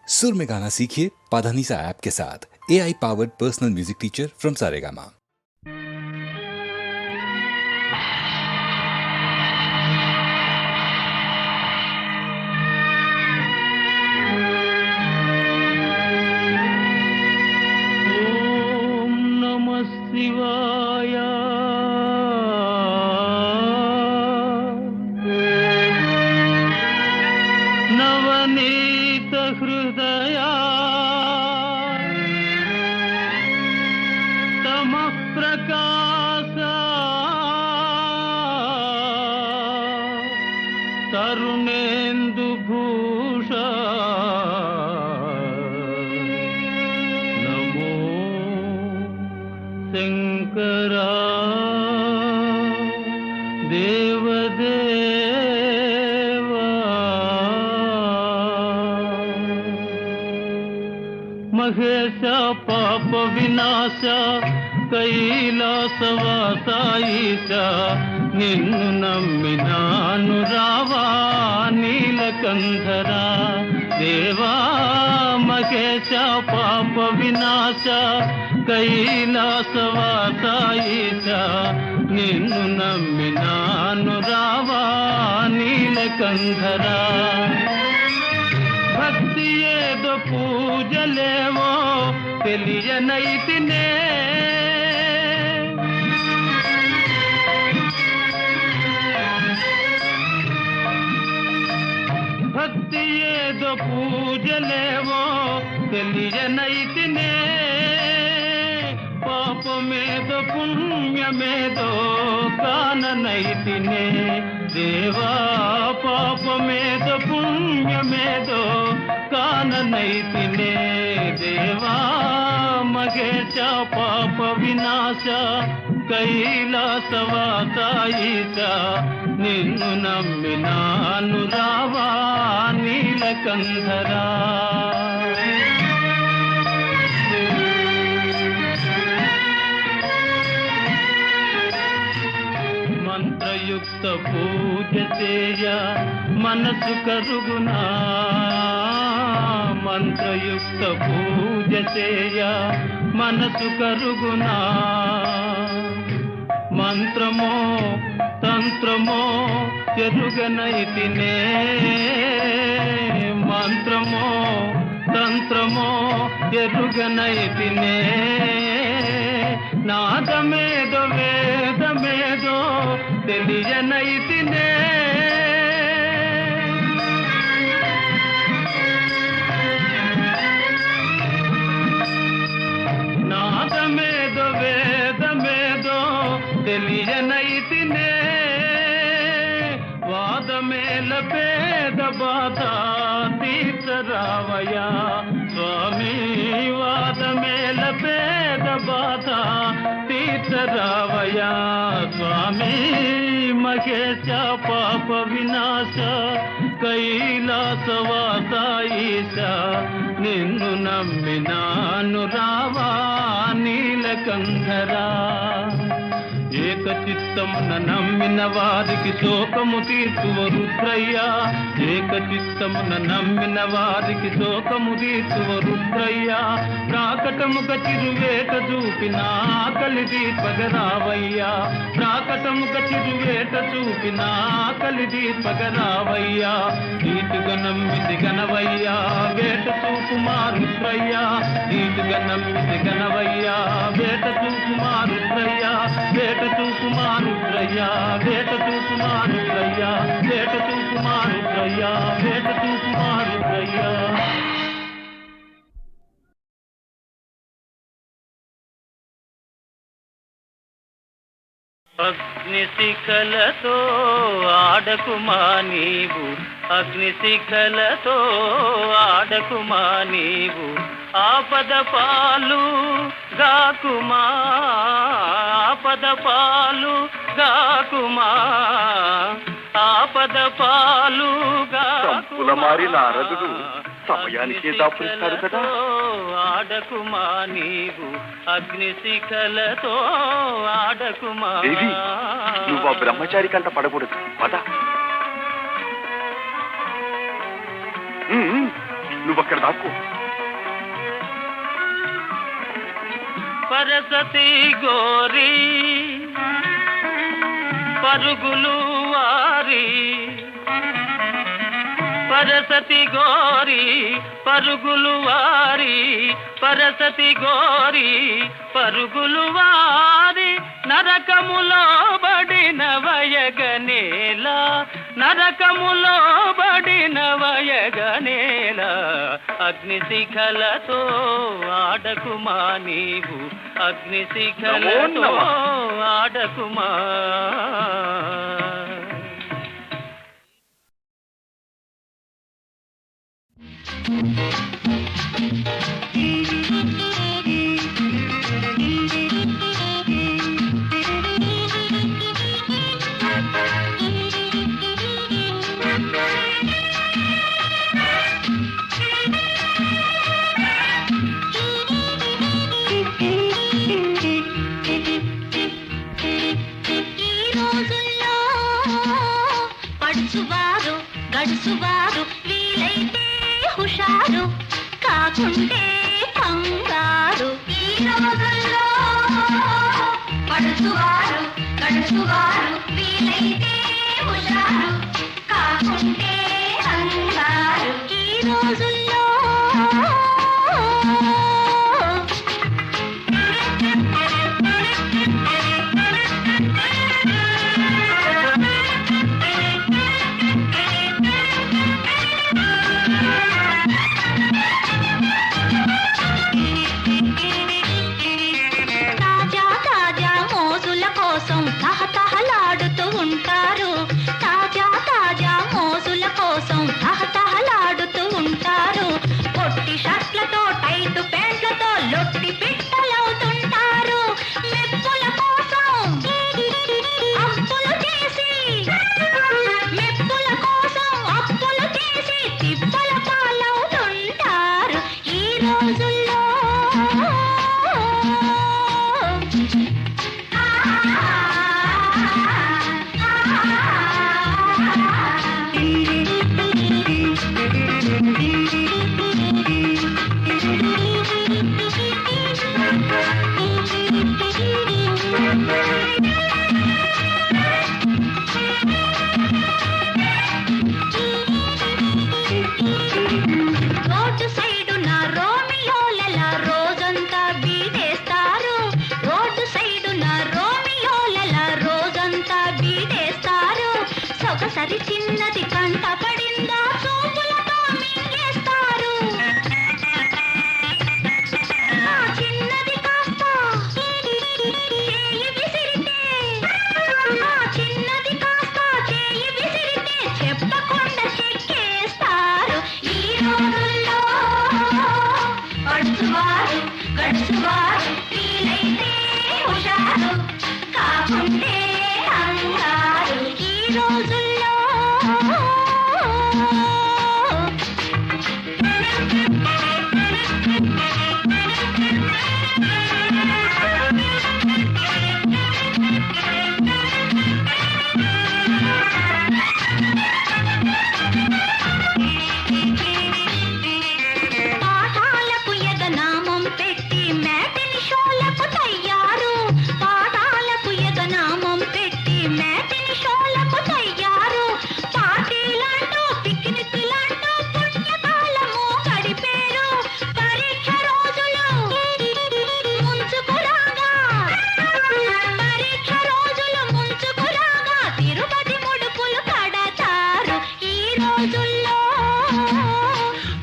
सुर में गाना सीखिए पाधानीसा ऐप के साथ। AI powered personal music teacher from Saregama. ఓం నమః శివాయ నవనీత హృదయా తమః ప్రకాశ తరుణేందు భూష నమో శంకరా దేవదేవా మహేశ పాప వినాశ కైలాసవాసాయిష నిన్ను నమ్మినాను రావా నీలకంధరా దేవా మహేశ పాప వినాశ కైలాసవాసాయిష నిన్ను నమ్మినాను రావా నీలకంధరా భక్తి ఏదో పూజలేవో తెలియనైతినే భక్తి ఏదో పూజలేవో తెలియనైతినే పాపమేదో పుణ్యమేదో కాననైతినే దేవా పాపమేదో పుణ్యమేదో కాననైతినే దేవా మహేశ పాప వినాశ కైలాసవాసాయిష నిన్ను నమ్మినాను రావా నీలకంధరా మంత్రయుక్త పూజ చేయ మనసు కరుగునా మంత్రయుక్త పూజ చేయ మనసు కరుగునా మంత్రమో తంత్రమో ఎరుగనైతినే మంత్రమో తంత్రమో ఎరుగనైతినే నాదమేదో వేదమేదో తెలియనైతినే నాదమేదో వేదమేదో తెలియనైతినే వాదమేల పేద బాధ తీర్చరావయ్యా స్వామి వాదమేల పేద బాధ తీర్చరావయ్యా స్వామి మహేశ పాప వినాశ కైలాసవాసాయిష నిన్ను నమ్మినాను రావా నీలకంధరా ఏకచిత్తమున నమ్మిన వారికి శోకము తీర్చువ రుద్రయ్య ఏకచిత్తమున నమ్మిన వారికి శోకము తీర్చువ రుద్రయ్య ప్రాకటముక చిరువేట చూపిన ఆకలి దీపగరావయ్యా ప్రాకటముక చిరువేట చూపిన ఆకలి దీపగరావయ్యా నీటుగా నమ్మితి గనవయ్యా వేట చూపుమా రుద్రయ్య నీటుగా నమ్మితి గనవయ్యా వేట చూపుమా రుద్రయ్య వేట చూపుమా రుద్రయ్య వేట చూపుమా రుద్రయ్య వేట చూపుమా రుద్రయ్య వేట చూపుమా రుద్రయ్య అగ్నిశిఖలతో ఆడకుమా నీవు అగ్నిశిఖలతో ఆడకుమా నీవు ఆపద పాలు గాకుమా ఆపద పాలు గాకుమా ఆపద పాలు సంపుల మారి నారదుడు సమయానికే దాపురిస్తాడు కదా. ఆడకుమా నీవు అగ్నిశిఖలతో ఆడకుమా. దేవి, నువ్వు ఆ బ్రహ్మచారి కంట పడకూడదు. పద. నువ్వక్కడ దాక్కో. పరసతి గోరి పరుగులు వారి, పరసతి గోరి పరుగులు వారి, పరసతి గోరి పరుగులు వారి, నరకములో బడిన వయగనేల, నరకములో బడిన వయగనేల, అగ్నిశిఖలతో ఆడకుమా నీవు, అగ్నిశిఖలతో ఆడకుమా. గడుసువారు వీలైతే హుషారు, కాకుంటే కంగారు. ఈ రోజుల్లో పడుచువారు గడుసువారు వీలైతే హుషారు, కాకుంటే కంగారు. ఈ రోజుల్లో తహతహలాడుతూ ఉంటారు, తాజా తాజా మోజుల కోసం తహతహలాడుతూ ఉంటారు. పొట్టి షర్ట్లతో టైట్ ప్యాంట్లతో లొట్టి పిట్టలవుతుంటారు. మెప్పుల కోసం అప్పులు చేసి, మెప్పుల కోసం అప్పులు చేసి తిప్పల పాలవుతుంటారు. ఈ రోజుల్లో రోడ్డు సైడున రోమియోల రోజంతా బీటేస్తారు, రోడ్డు సైడున రోమియోల రోజంతా బీటేస్తారు. సొగసరి చిన్నది కంట పడిందా చూపులతో మింగేస్తారు. ఆ చిన్నది కాస్త చేయి విసిరితే, ఆ చిన్నది కాస్త చేయి విసిరితే చెప్పకుండా చెక్కేస్తారు. ఈ రోజుల్లో పడుచువారు గడుచువారు వీలైతే హుషారు, కాకుంటే కంగారు. ఈ రోజుల్లో పాఠాలకు ఎగనామం పెట్టి మ్యాటిని షోలకు తయ్యారు, పాఠాలకు ఎగనామం పెట్టి మ్యాటిని షోలకు తయ్యారు. పార్టీలంటూ పిక్నిక్లంటూ పుణ్యకాలము గడిపేరు. పరీక్ష రోజులు ముంచుకురాగా, పరీక్ష రోజులు ముంచుకురాగా తిరుపతి ముడుపులు కడతారు. ఈ రోజుల్లో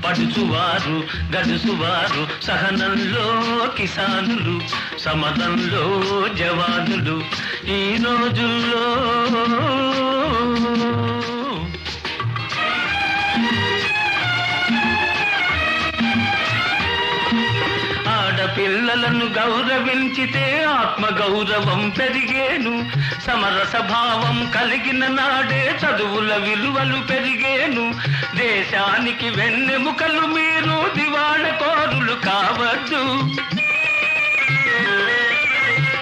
పడుచువారు గడుసువారు, సహనంలో కిసానులు, సమరంలో జవానులు. ఈ రోజుల్లో ఆడపిల్లలను గౌరవించితే ఆత్మగౌరవం పెరిగేను, సమరస భావం కలిగిన నాడే చదువుల విలువలు పెరిగేను. దేశానికి వెన్నెముకలు మీరు దివాళకోరులు కావద్దు,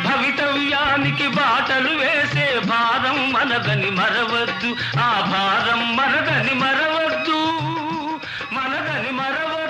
భవితవ్యానికి బాటలు వేసే భారం మనదని మరవద్దు, ఆ భారం మనదని మరవద్దు, మనదని మరవద్దు.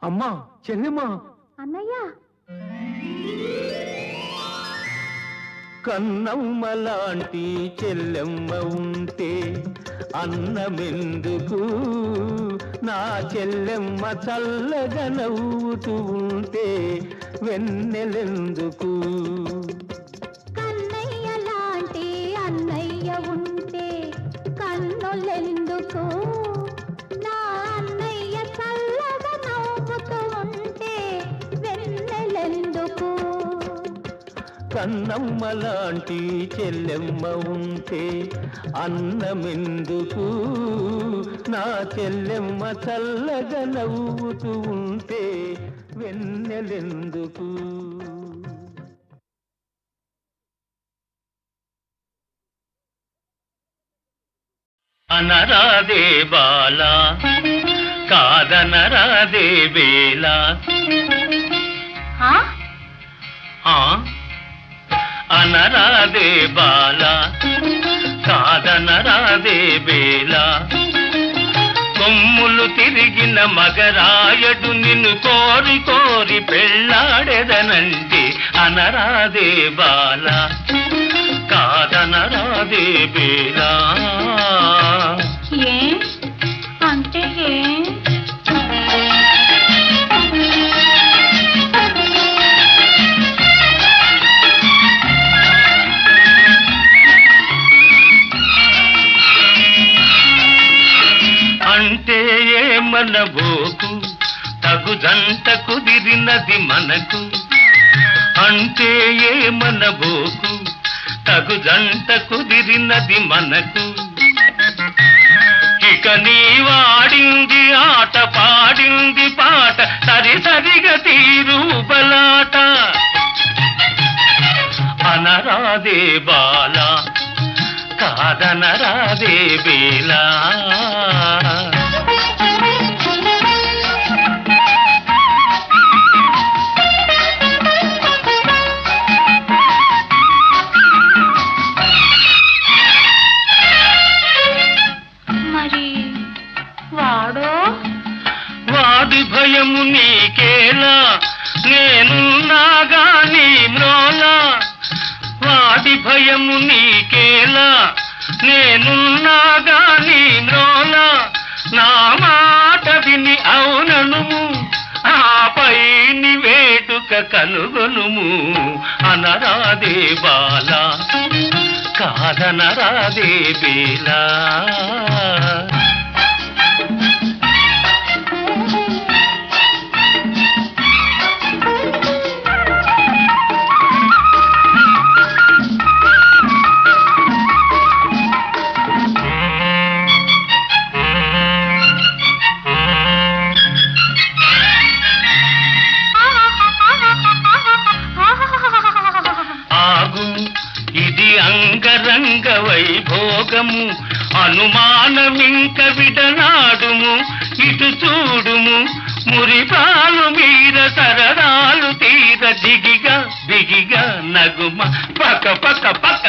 అమ్మా చెల్లెమ్మా అన్నయ్య కన్నమ్మ లాంటి చెల్లెమ్మ ఉంటే అన్నమెందుకు నా చెల్లెమ్మ చల్లగా నవ్వుతూ ఉంటే వెన్నెలెందుకు కన్నయ్య లాంటి అన్నయ్య ఉంటే కన్నులెందుకు నా అన్నయ్య చల్లగా నవ్వుతూ ఉంటే వెన్నెలెందుకు కన్నమ్మ లాంటి చెల్లెమ్మ ఉంటే అన్నమెందుకు నా చెల్లెమ్మ చల్లగా నవ్వుతూ ఉంటే వెన్నెలెందుకు అనరాదే బాలా కాదనరాదే వేలా అనరాదే బాలా కాదనరాదే వేలా కొమ్ములు తిరిగిన మగరాయడు నిన్ను కోరి కోరి పెళ్ళాడెదనంటే అనరాదే బాలా కాదనరాదే వేలా ఏ అంటే ఏ అంటే ఏమనబోకు తగు జంట కుదిరినది మనకు అంటే ఏమనబోకు తగు జంట కుదిరినది మనకు ఇక నీ వాడింది ఆట పాడింది పాట సరి సరిగా తీరు బలాట అనరాదే బాలా కాదనరాదే వేలా మరి వాడో వాడి భయము నీకేలా నేనున్నాగా నీ మ్రోలా వాడి భయము నీకేలా నేనున్నాగా నీ మ్రోలా నా మాట విని అవుననుము ఆపై నీ వేడుక కనుగొనుము అనరాదే బాలా కాదనరాదే వేలా ఆగు ఇది అంగరంగ వైభోగము అనుమానమింక విడనాడుము ఇటు చూడుము మురిపాలు మీర సరదాలు తీర దిగిగా దిగిగా నగుమ పక పక పక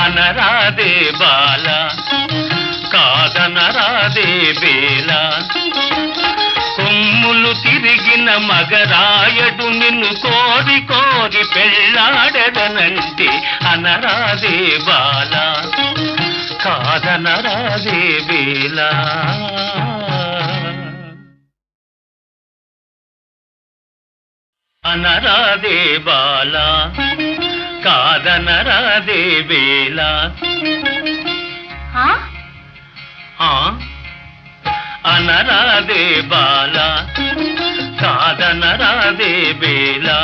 అనరాదే బాలా కాదనరాదే వేలా కొమ్ములు తిరిగిన మగరాయడు నిన్ను కోరి కోరి పెళ్ళాడెదనంటే అనరాదే బాలా కాదనరాదే వేలా అనరాదే బాలా కాదనరాదే వేలా అనరాదే బాలా కాదనరాదే వేలా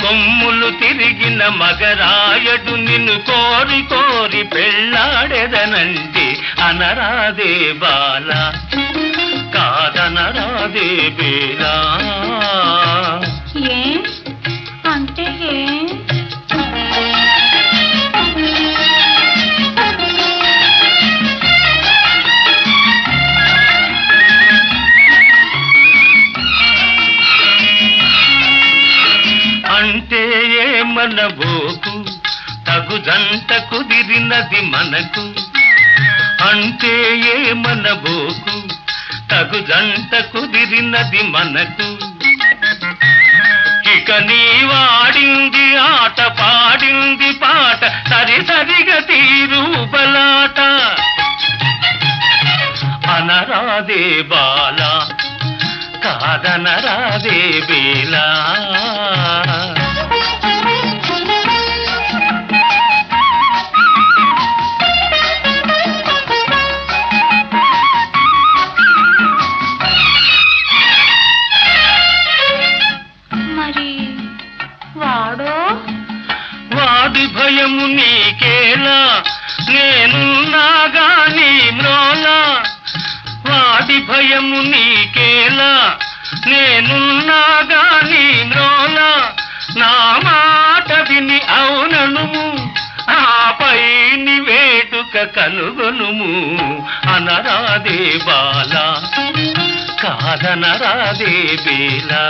కొమ్ములు తిరిగిన మగరాయడు నిన్ను కోరి కోరి పెళ్ళాడెదనంటే అనరాదే బాలా కాదనరాదే వేలా ఏ అంటే ఏ అంటే ఏమనబోకు తగు జంట కుదిరినది మనకు అంటే ఏమనబోకు, తగు జంట కుదిరినది మనకు. ఇక నీ వాడింది ఆట, పాడింది పాట, సరిసరిగా తీరు బలాట. అనరాదే బాల, కాదనరాదే బేలా. మరి వాడో? వాడి భయము నీకేలా, నేనున్నాగా నీ మ్రోలా. వాడి భయము నీకేలా, నేనున్నాగా నీ మ్రోలా. నా మాట విని అవుననుము, ఆపై ని వేటుక కనుగొనుము. అనరాదే బాల, కాదనరాదే బేలా.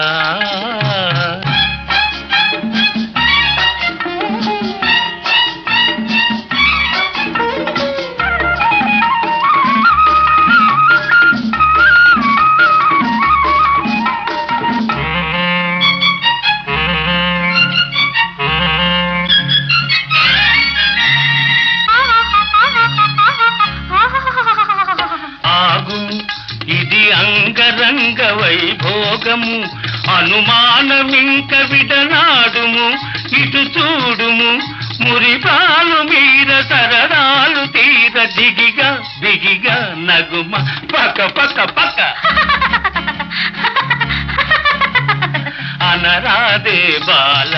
ఇది అంగరంగ వైభోగము, అనుమానమింక విడనాడుము. ఇటు చూడుము, మురిపాలు మీర సరదాలు తీర, దిగిగా బిగిగా నగుమ, పక పక పక. అనరాదే బాల,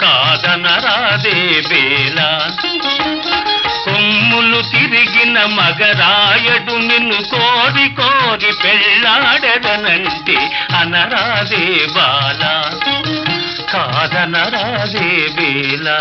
కాదనరాదే బేలా. కొమ్ములు తిరిగిన మగరాయడు నిన్ను కోరి కోరి పెళ్ళాడదనంటే. అనరాదే బాల, కాదనరాదే బేలా.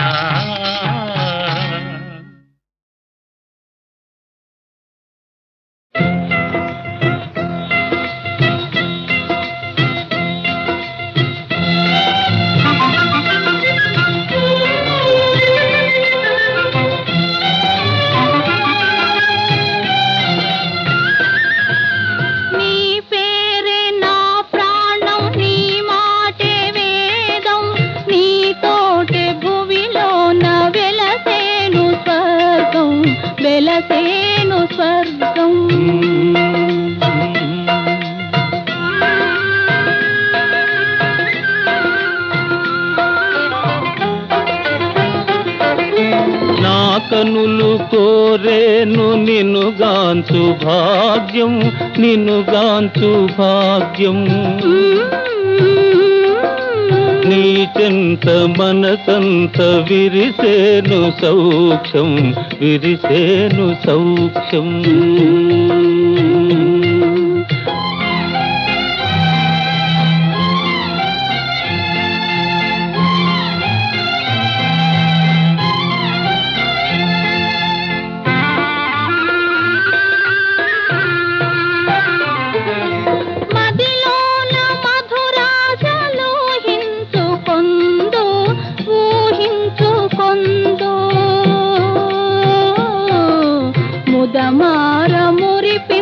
నీ పేరే నా ప్రాణం, నీ మాటే వేదం, నీ తోటే భువిలోన వెలసేను స్వర్గం, వెలసేను స్వర్గం. నా కనులు కోరేను నిన్నుగాంచు భాగ్యం, నిన్నుగాంచు భాగ్యం. నీ చెంత మనసంత విరిసేను సౌఖ్యం, విరిసేను సౌఖ్యం. మదిలోన మధురాశలు ఊహించుకొందు, ఊహించుకొందు. ముదమార మురిపి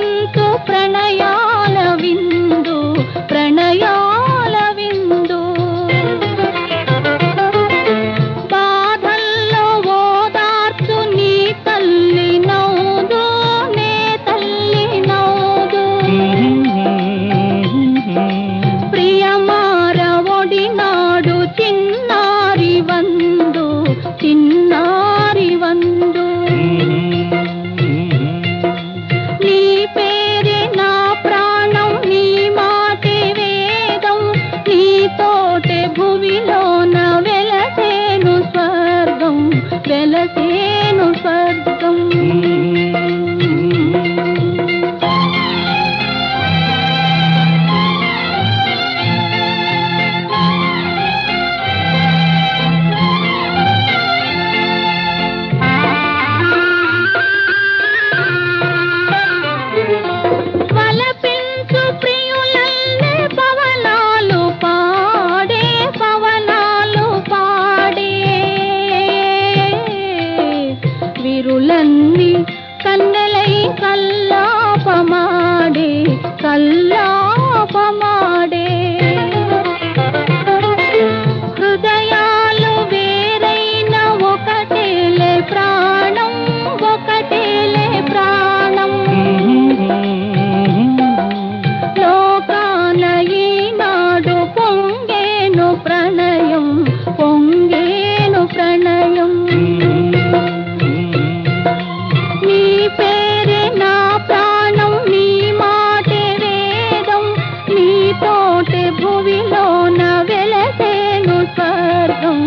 స్వర్గం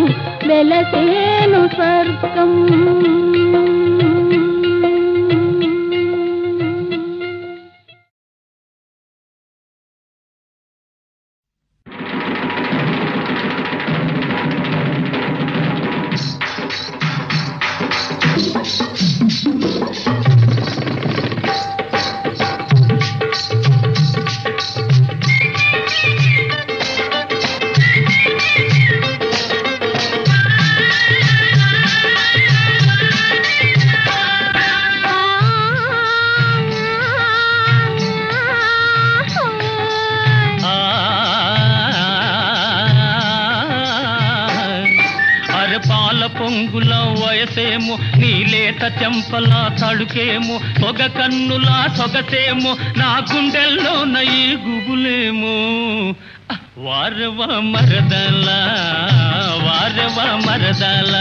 వెలసేను స్వర్గం. పొంగుల వయసేమో నీలేత చెంపల తడుకేమో పొగ కన్నుల సొగసేమో నా గుండెల్లో నయి గుబులేమో వారవ మరదల వారవ మరదల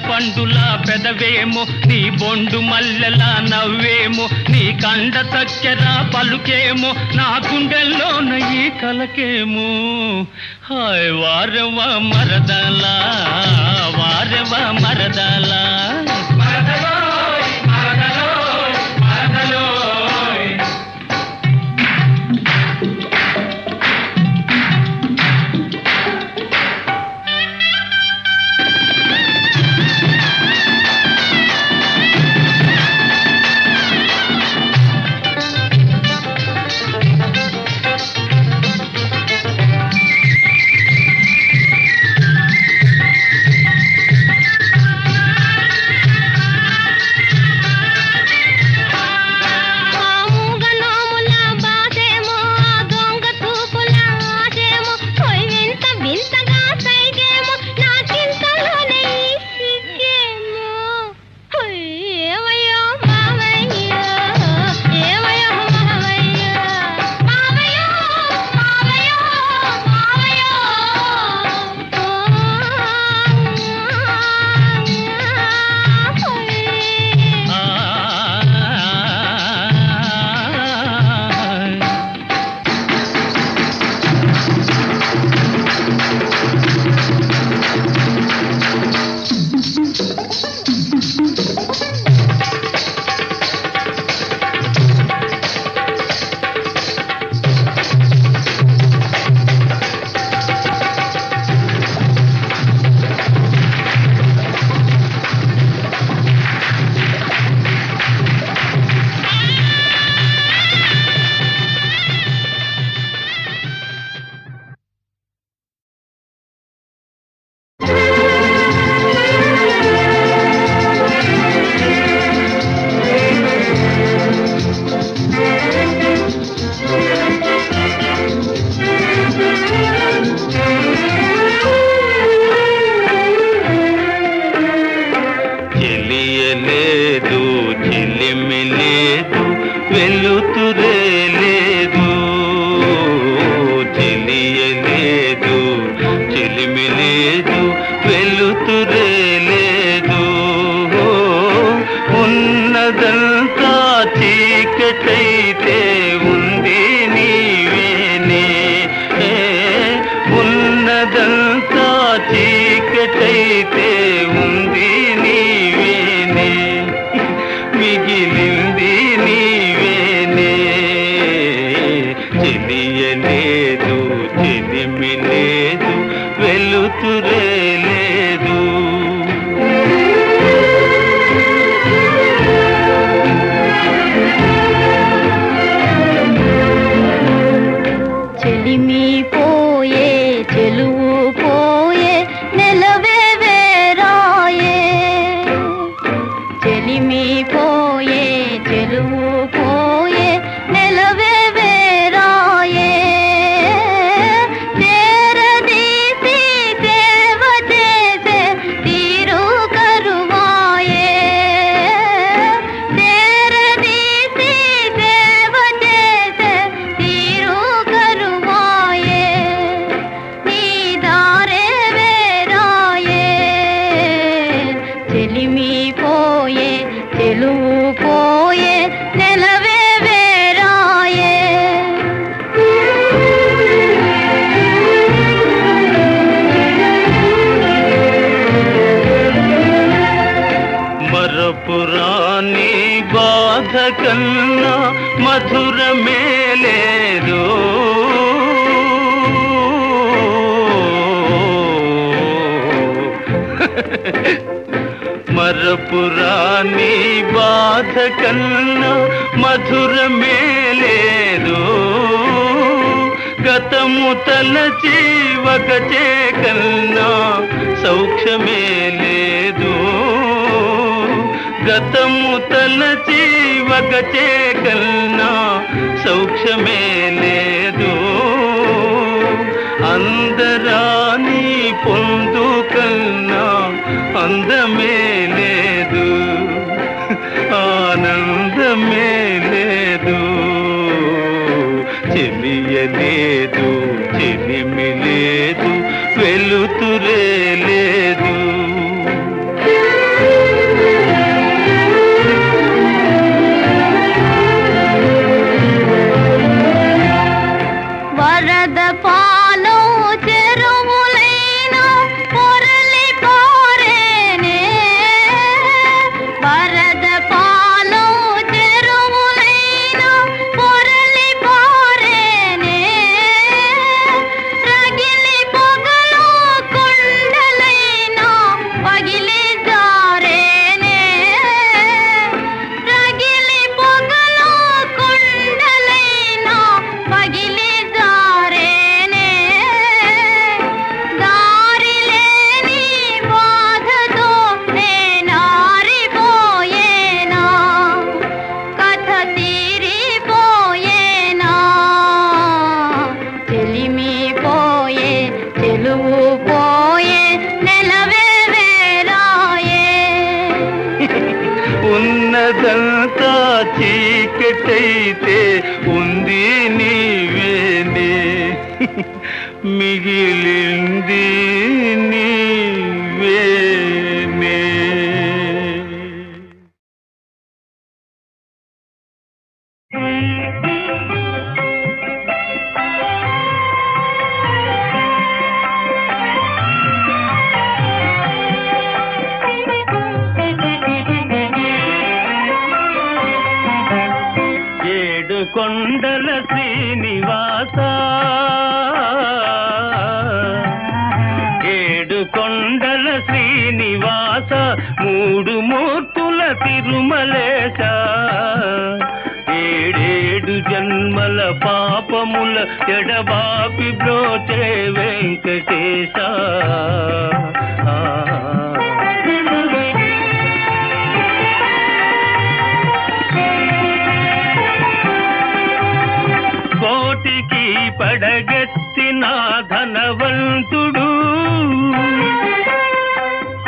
పండులా పెదవేమో నీ బొండు మల్లెలా నవ్వేమో నీ కండ చక్కెర పలుకేమో నా గుండెల్లో నయ్యి కలకేమో హాయ్ వారవ మరదల వారవ మరదల చెలిమిపోయే చెలువు పోయే నెలవే వేరాయే మరపురాని బాధ కన్నా మధురమే లేదు మరపురాని బాధ కన్నా మధురమే లేదు గతము తలచి వగచే కన్నా సౌఖ్యమే లేదు గతము తలచి వగచే కన్నా సౌఖ్యమే లేదు అందరాని పొందు కన్నా అందమే లేదు ఆనందమే లేదు చెలియలేదు చెలిమి లేదు వెలుతురే లేదు వరద పాలో చెరువులైన పొరలి పారేనే వరద పాలో చెరువులైన పొరలి పారేనే రగిలి పొగలు కొండలైన పగిలి జారేనే రగిలి పొగలు కొండలైన పగిలి జారేనే దారి లేని బాధతో నేనారిపోయేనా కథ తీరిపోయేనా చెలిమిపోయే చెలువు పోయే నెలవే వేరాయే ఉన్నదంతా చీకటైతే ఉంది నీవేనే మిగిలింది నీవేనే ఏడు కొండల శ్రీనివాస ఏడు కొండల శ్రీనివాస మూడు మూర్తుల తిరుమలేశ ఏడేడు జన్మల పాపముల ఎడబాపి బ్రోచే వెంకటేశ కోటికి పడగెత్తిన ధనవంతుడు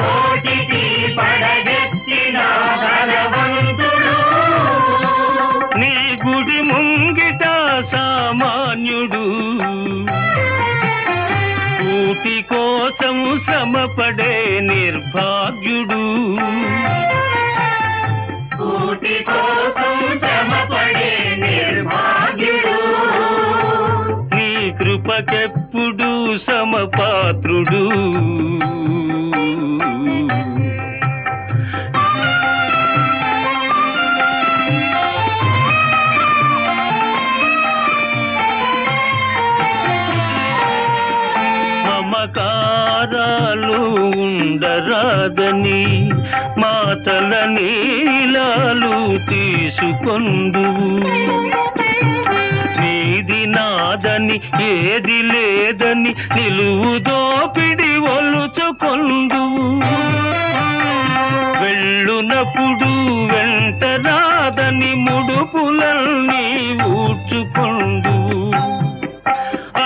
కోటికి పడగెత్తిన ధనవంతుడు నీ గుడి ముంగిట సామాన్యుడు కూటి కోసం శ్రమపడే నిర్భాగ్యుడు కూటి కోసం శ్రమపడే నిర్భాగ్యుడు నీ కృపకెప్పుడు సమపాత్రుడు మమకారాలు ఉండరాదని మాతల నీలాలు తీసుకొందువు నీది నాదని ఏది లేదని నిలువు దోపిడి ఒలుచుకొందువు వెళ్ళునప్పుడు వెంట రాదని ముడుపులన్నీ ఊడ్చుకొందువు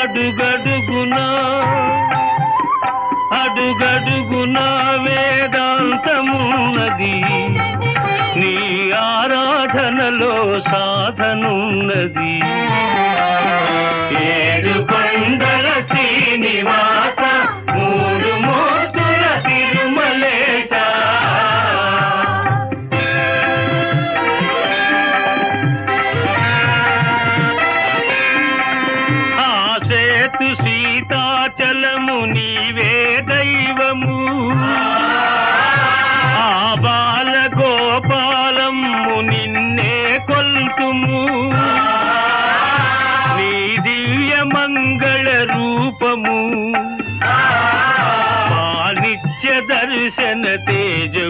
అడుగడుగునా అడుగడుగునా వేదాంతమున్నది నీ ఆరాధనలో సాధనున్నది ఏడు కొండల శ్రీనివాస మూడు మూర్తుల తిరుమలేశ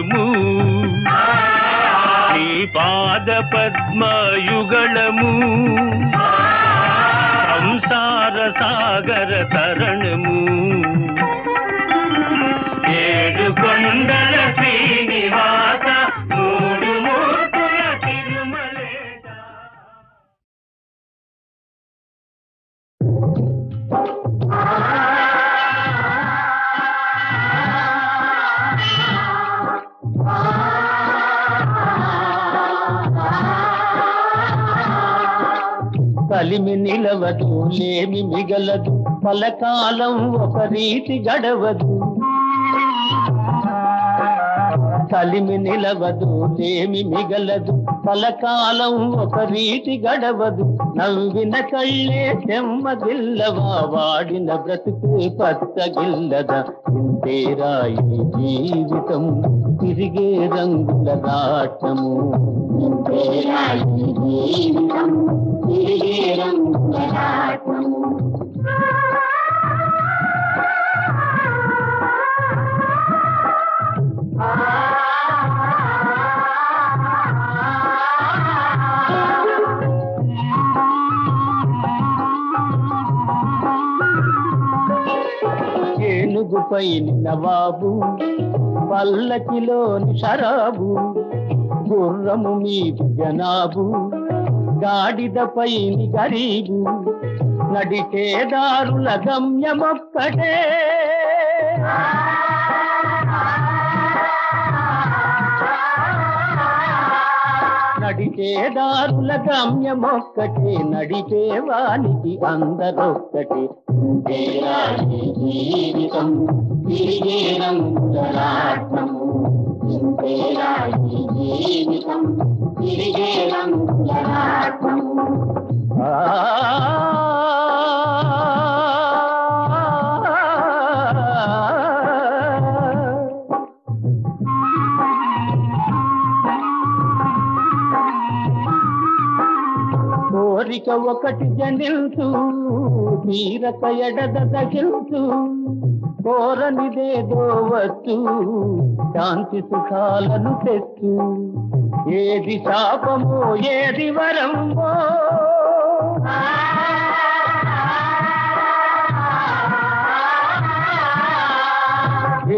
యుగళము నీ పాద పద్మయుగళము సంసార సాగర తరణము ఏడు కొండల శ్రీనివాస మూడు మూర్తుల తిరుమలేశ. కలిమి నిలవదు లేమి మిగలదు పలకాలం ఒక రీతి గడవదు కలిమి నిలవదు లేమి మిగలదు పలకాలం ఒక రీతి గడవదు నవ్విన కళ్ళే చెమ్మగిల్లవా వాడిన బ్రతుకు పచ్చగిల్లదా ఇంతేరా ఈ జీవితం తిరిగే రంగుల రాటము ఇంతేరా ఈ జీవితం తిరిగే రంగుల రాటము ఏనుగుపై నవాబు పల్లకిలోని షరాబు గుర్రము మీది జనాబు గాడిదపై గరీబు నడిచేదారుల గమ్యమొక్కటే నడిచేదారుల గమ్యమొక్కటే నడిపేవానికి అందరొక్కటే ఇంతేరా ఈ జీవితం తిరిగే రంగుల రాట్నము ఇంతేరా ఈ జీవితం తిరిగే రంగుల రాట్నము కోరిక ఒకటి జనిల్చు తీరక ఎడద తగిల్చు కోరనిదేదో వచ్చు శాంతి సుఖాలను తెచ్చు ఏది శాపమో ఏది వరమో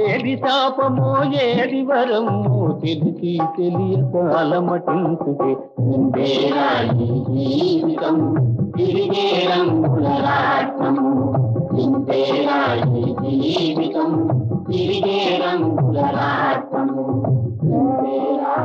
ఏది శాపమో ఏది వరమో తెలిసి తెలియక అలమటించుకే ఇంతేరా ఈ జీవితం తిరిగే రంగుల రాట్నము ఇంతేరా ఈ జీవితం తిరిగే రంగుల రాట్నము ఇంతేరా